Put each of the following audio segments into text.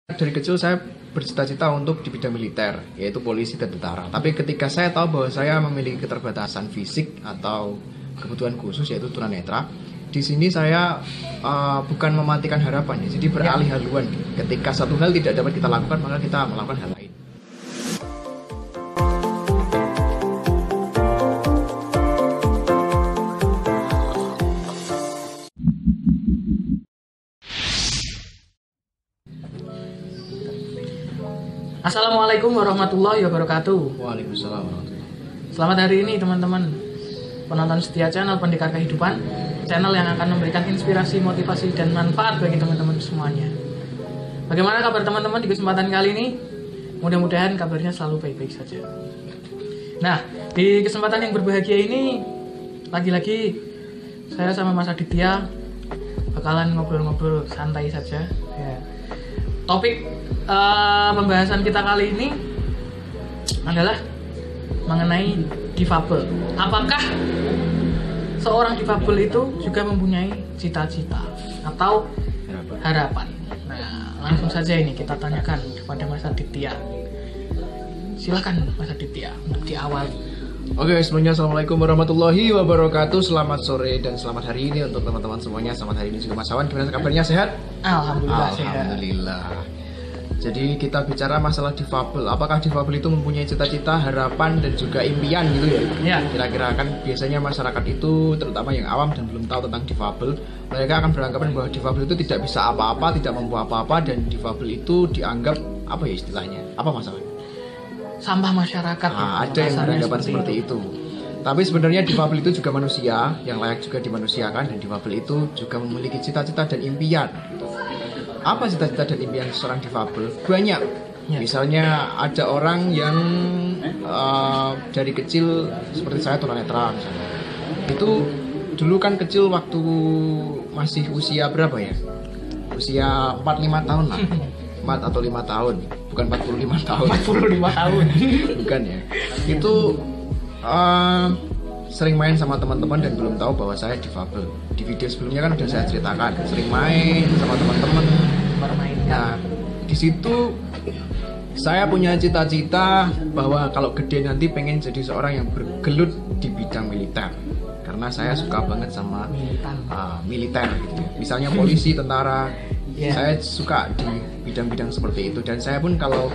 Dari kecil saya bercita-cita untuk di bidang militer, yaitu polisi dan tentara. Tapi ketika saya tahu bahwa saya memiliki keterbatasan fisik atau kebutuhan khusus, yaitu tunanetra, di sini saya bukan mematikan harapan, jadi beralih haluan. Ketika satu hal tidak dapat kita lakukan, maka kita melakukan hal lain. Assalamualaikum warahmatullahi wabarakatuh. Waalaikumsalam warahmatullahi. Selamat hari ini teman-teman penonton setia channel Pendekar Kehidupan, channel yang akan memberikan inspirasi, motivasi, dan manfaat bagi teman-teman semuanya. Bagaimana kabar teman-teman di kesempatan kali ini? Mudah-mudahan kabarnya selalu baik-baik saja. Nah, di kesempatan yang berbahagia ini, lagi-lagi saya sama Mas Aditya bakalan ngobrol-ngobrol santai saja. Ya. Topik pembahasan kita kali ini adalah mengenai difabel. Apakah seorang difabel itu juga mempunyai cita-cita atau harapan? Nah, langsung saja ini kita tanyakan kepada Mas Aditya. Silakan Mas Aditya untuk diawali. Oke, sebelumnya Assalamualaikum warahmatullahi wabarakatuh. Selamat sore dan selamat hari ini untuk teman-teman semuanya. Selamat hari ini juga Mas Awan. Gimana kabarnya, sehat? Alhamdulillah sehat. Alhamdulillah. Jadi kita bicara masalah difabel. Apakah difabel itu mempunyai cita-cita, harapan, dan juga impian gitu ya? Ya. Kira-kira kan biasanya masyarakat itu, terutama yang awam dan belum tahu tentang difabel, mereka akan beranggapan bahwa difabel itu tidak bisa apa-apa, tidak mampu apa-apa, dan difabel itu dianggap apa ya istilahnya? Apa masalahnya? Sampah masyarakat. Nah, ada yang beranggapan seperti itu. Tapi sebenarnya difabel itu juga manusia yang layak juga dimanusiakan, dan difabel itu juga memiliki cita-cita dan impian. Apa cita-cita dan impian seorang difabel? Banyak. Ya. Misalnya ada orang yang dari kecil seperti saya tunanetra misalnya. Itu dulu kan kecil waktu masih usia berapa ya? Usia 45 tahun lah. 4 atau 5 tahun, bukan 45 tahun. 45 tahun. Bukan ya. Itu sering main sama teman-teman dan belum tahu bahwa saya difabel. Di video sebelumnya kan udah saya ceritakan, sering main sama teman-teman. Nah, di situ saya punya cita-cita bahwa kalau gede nanti pengen jadi seorang yang bergelut di bidang militer. Karena saya suka banget sama militer gitu. Misalnya polisi, tentara. Saya suka di bidang-bidang seperti itu, dan saya pun kalau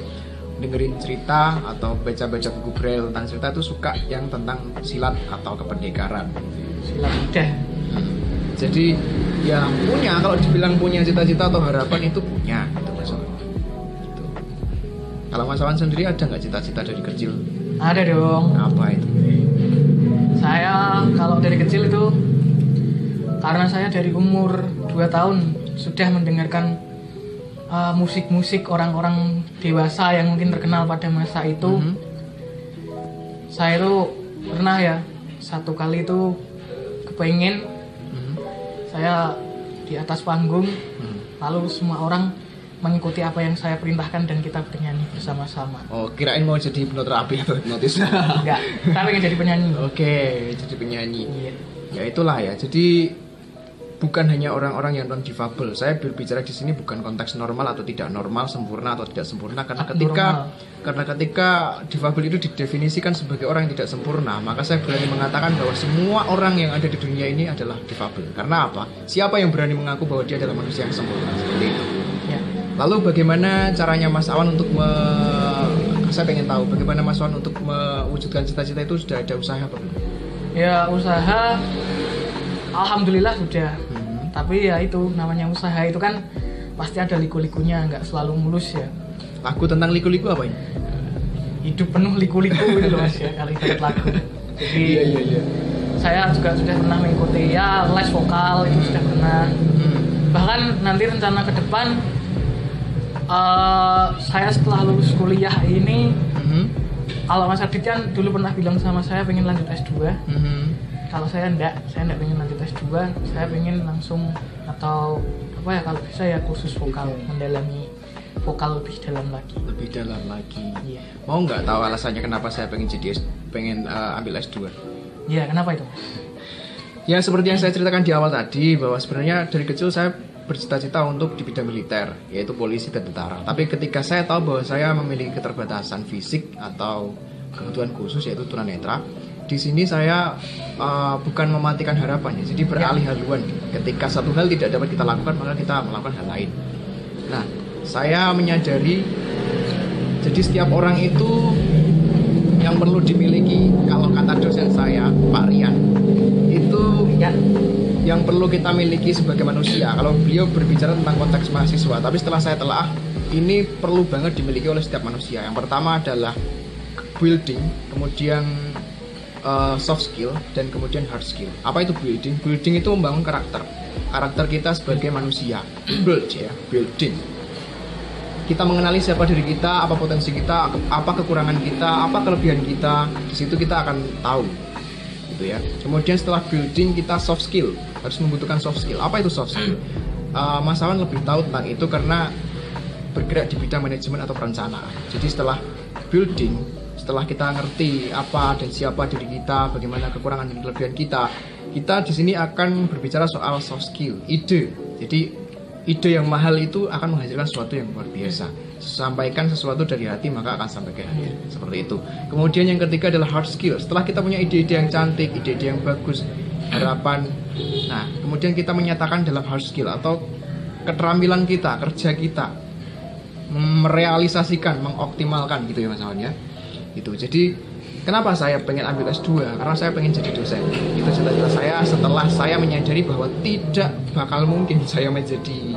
dengerin cerita atau baca-baca buku braille tentang cerita itu suka yang tentang silat atau kependekaran. Silat udah. Jadi ya punya, kalau dibilang punya cita-cita atau harapan itu punya gitu Mas Awan. Gitu. Kalau Mas Awan sendiri ada nggak cita-cita dari kecil? Ada dong. Apa itu? Saya kalau dari kecil itu karena saya dari umur 2 tahun sudah mendengarkan musik-musik orang-orang dewasa yang mungkin terkenal pada masa itu. Saya itu pernah ya satu kali itu kepengen saya di atas panggung, lalu semua orang mengikuti apa yang saya perintahkan dan kita bernyanyi bersama-sama. Oh, kirain mau jadi hipnoterapi atau hipnotis? Enggak, saya pengen jadi penyanyi. Oke, jadi penyanyi. Iya. Ya itulah ya. Jadi bukan hanya orang-orang yang non difabel. Saya berbicara di sini bukan konteks normal atau tidak normal, sempurna atau tidak sempurna, karena ketika difabel itu didefinisikan sebagai orang yang tidak sempurna, maka saya berani mengatakan bahwa semua orang yang ada di dunia ini adalah difabel. Karena apa? Siapa yang berani mengaku bahwa dia adalah manusia yang sempurna? Seperti itu. Ya. Lalu bagaimana caranya Mas Awan untuk saya pengen tahu bagaimana Mas Awan untuk mewujudkan cita-cita itu, sudah ada usaha apa belum? Ya, usaha alhamdulillah sudah. Tapi ya itu namanya usaha itu kan pasti ada liku-likunya, nggak selalu mulus ya. Lagu tentang liku-liku apa ini? Hidup penuh liku-liku itu loh Mas ya, kalau ibarat lagu. Jadi Iya. saya juga sudah pernah mengikuti ya les vokal itu sudah pernah. Bahkan nanti rencana ke depan saya setelah lulus kuliah ini, kalau Mas Aditya dulu pernah bilang sama saya pengen lanjut S2. Kalau saya enggak pengen lanjut S2, saya pengen langsung atau apa ya, kalau bisa ya kursus vokal, mendalami vokal lebih dalam lagi. Iya. Mau nggak tahu alasannya kenapa saya pengen ambil S2? Iya, kenapa itu? Ya seperti yang saya ceritakan di awal tadi, bahwa sebenarnya dari kecil saya bercita-cita untuk di bidang militer, yaitu polisi dan tentara. Tapi ketika saya tahu bahwa saya memiliki keterbatasan fisik atau kebutuhan khusus yaitu tunanetra, di sini saya bukan mematikan harapannya, jadi beralih haluan. Ketika satu hal tidak dapat kita lakukan, maka kita melakukan hal lain. Nah, saya menyadari, jadi setiap orang itu yang perlu dimiliki, kalau kata dosen saya, Pak Rian, itu yang perlu kita miliki sebagai manusia. Kalau beliau berbicara tentang konteks mahasiswa, tapi setelah saya telah, ini perlu banget dimiliki oleh setiap manusia. Yang pertama adalah building, kemudian soft skill, dan kemudian hard skill. Apa itu building? Building itu membangun karakter kita sebagai manusia. Build ya, building. Kita mengenali siapa diri kita, apa potensi kita, apa kekurangan kita, apa kelebihan kita. Di situ kita akan tahu, gitu ya. Kemudian setelah building, kita soft skill, harus membutuhkan soft skill. Apa itu soft skill? Mas Awan lebih tahu tentang itu karena bergerak di bidang manajemen atau perencanaan. Jadi setelah building, setelah kita ngerti apa dan siapa diri kita, bagaimana kekurangan dan kelebihan kita di sini akan berbicara soal soft skill, ide. Jadi ide yang mahal itu akan menghasilkan sesuatu yang luar biasa. Sampaikan sesuatu dari hati, maka akan sampai ke hati. Seperti itu. Kemudian yang ketiga adalah hard skill. Setelah kita punya ide-ide yang cantik, ide-ide yang bagus, harapan. Nah, kemudian kita menyatakan dalam hard skill atau keterampilan kita, kerja kita, merealisasikan, mengoptimalkan gitu ya Mas Awan ya. Gitu. Jadi kenapa saya pengen ambil S2? Karena saya pengen jadi dosen. Itu cita-cita saya setelah saya menyadari bahwa tidak bakal mungkin saya menjadi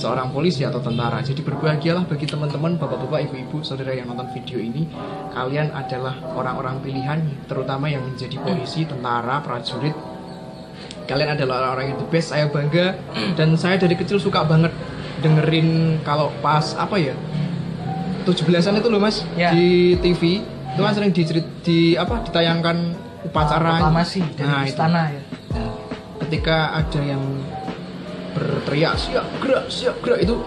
seorang polisi atau tentara. Jadi berbahagialah bagi teman-teman, bapak-bapak, ibu-ibu, saudara yang nonton video ini. Kalian adalah orang-orang pilihan, terutama yang menjadi polisi, tentara, prajurit. Kalian adalah orang-orang yang the best. Saya bangga dan saya dari kecil suka banget dengerin kalau pas apa ya, 17-an itu loh Mas, di TV itu kan sering ditayangkan upacara proklamasi dari istana ya. Nah, ketika ada yang berteriak siap gerak itu,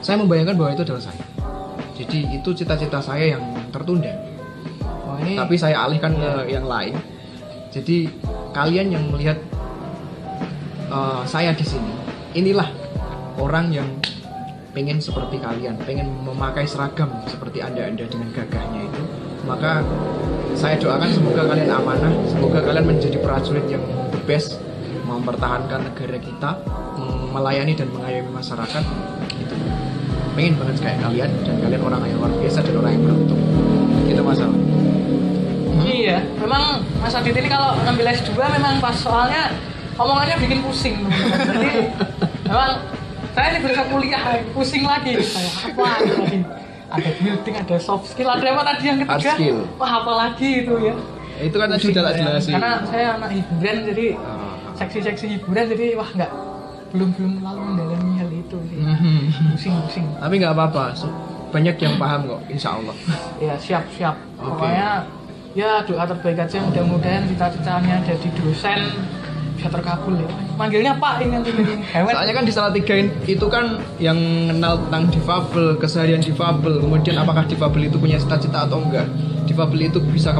saya membayangkan bahwa itu adalah saya. Jadi itu cita-cita saya yang tertunda. Tapi saya alihkan ke yang lain. Jadi kalian yang melihat saya di sini, inilah orang yang pengen seperti kalian, pengen memakai seragam seperti anda dengan gagahnya itu. Maka saya doakan semoga kalian amanah, semoga kalian menjadi prajurit yang the best, mempertahankan negara kita, melayani dan mengayomi masyarakat gitu. Pengen banget kayak kalian, dan kalian orang yang luar biasa dan orang yang beruntung. Gitu masalah. Iya, memang Mas Adit ini kalau ngambil S2 memang pas, soalnya omongannya bikin pusing. Jadi memang saya ini berusaha kuliah, pusing lagi. Kayak apa lagi? Ada building, ada soft skill, ada apa tadi yang ketiga? Wah, apa lagi itu ya? Itu kan tadi udah jelasin. Karena saya anak hiburan, jadi seksi-seksi hiburan, jadi wah belum lalu mendalami hal itu sih. Pusing. Tapi nggak apa-apa, banyak yang paham kok, insya Allah. Ya siap. Pokoknya ya doa terbaik aja, mudah-mudahan cita-citanya jadi dosen bisa terkabul ya. Manggilnya Pak ini nanti hewan. Soalnya kan di Salatiga itu kan yang kenal tentang difabel, keseharian difabel, kemudian apakah difabel itu punya cita-cita atau enggak, difabel itu bisa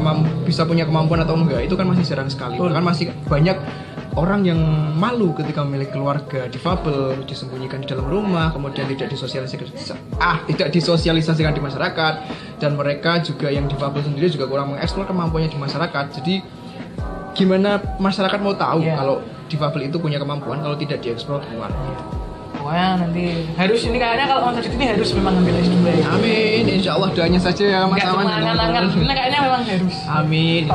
punya kemampuan atau enggak, itu kan masih jarang sekali. Kan masih banyak orang yang malu ketika memiliki keluarga difabel, disembunyikan di dalam rumah, kemudian tidak disosialisasikan di masyarakat, dan mereka juga yang difabel sendiri juga kurang mengeksplor kemampuannya di masyarakat. Jadi gimana masyarakat mau tahu kalau difabel itu punya kemampuan kalau tidak dieksplor keluar? Pokoknya nanti harus, ini kayaknya kalau Mas Adit ini harus memang ngambil S2 ya. Amin, insya Allah, doanya saja ya Mas Awan. Ini kayaknya memang harus. Amin.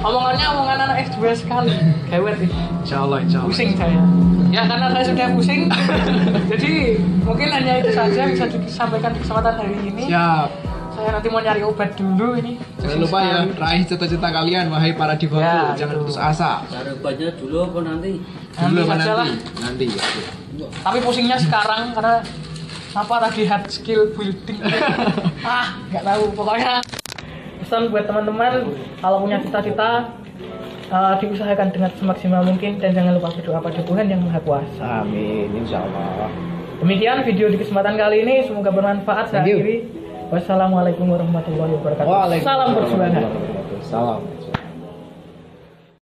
Soalnya omongan anak S2 sekali. Gawat ini. Insya Allah. Pusing saya. Ya karena saya sudah pusing. Jadi mungkin hanya itu saja bisa disampaikan di kesempatan hari ini. Siap. Saya nanti mau nyari obat dulu ini. Jangan lupa ya, raih cita-cita kalian, wahai para difabel. Jangan putus asa. Cari obatnya dulu apa nanti? Nanti ya. Tapi pusingnya sekarang karena apa tadi hard skill building. Nggak tahu. Pokoknya pesan buat teman-teman, kalau punya cita-cita diusahakan dengan semaksimal mungkin, dan jangan lupa berdoa pada Tuhan yang Maha Kuasa. Amin, insya Allah. Demikian video di kesempatan kali ini, semoga bermanfaat. Saya akhiri. Wassalamualaikum warahmatullahi wabarakatuh. Waalaikumsalam. Salam perjuangan. Salam.